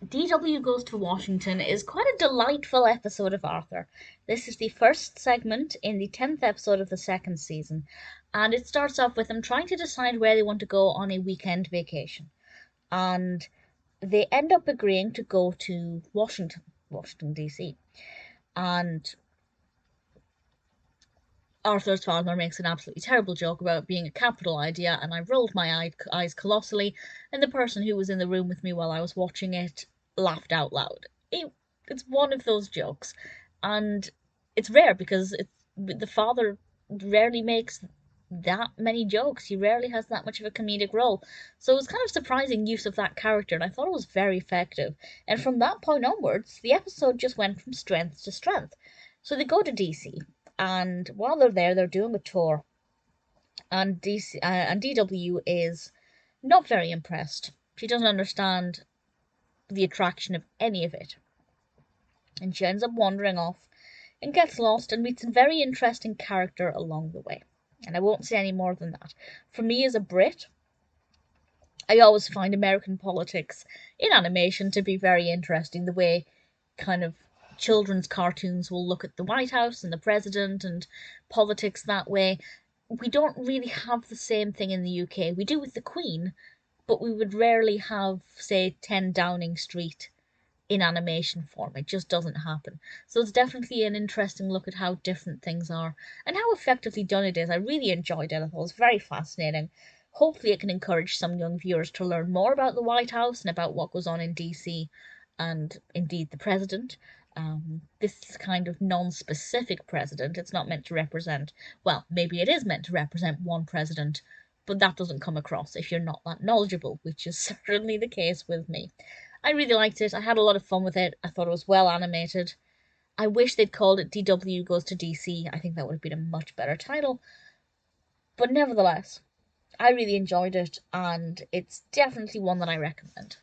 D.W. Goes to Washington is quite a delightful episode of Arthur. This is the first segment in the 10th episode of the second season, and it starts off with them trying to decide where they want to go on a weekend vacation. And they end up agreeing to go to Washington, D.C. And Arthur's father makes an absolutely terrible joke about it being a capital idea, and I rolled my eyes colossally, and the person who was in the room with me while I was watching it laughed out loud. It's one of those jokes, and it's rare because the father rarely makes that many jokes. He rarely has that much of a comedic role. So it was kind of surprising use of that character, and I thought it was very effective. And from that point onwards, the episode just went from strength to strength. So they go to DC, and while they're there, they're doing a tour, and DW is not very impressed. She doesn't understand the attraction of any of it, and she ends up wandering off and gets lost and meets a very interesting character along the way. And I won't say any more than that. For me, as a Brit, I always find American politics in animation to be very interesting. The way kind of children's cartoons will look at the White House and the president and politics that way. We don't really have the same thing in the UK. We do with the Queen, but we would rarely have, say, 10 Downing Street in animation form. It just doesn't happen. So it's definitely an interesting look at how different things are and how effectively done it is. I really enjoyed it. I thought it was very fascinating. Hopefully it can encourage some young viewers to learn more about the White House and about what goes on in DC and indeed the president. This kind of non-specific president, it's not meant to represent, well, maybe it is meant to represent one president, but that doesn't come across if you're not that knowledgeable, which is certainly the case with me. I really liked it. I had a lot of fun with it. I thought it was well animated. I wish they'd called it DW Goes to DC. I think that would have been a much better title. But nevertheless, I really enjoyed it, and it's definitely one that I recommend.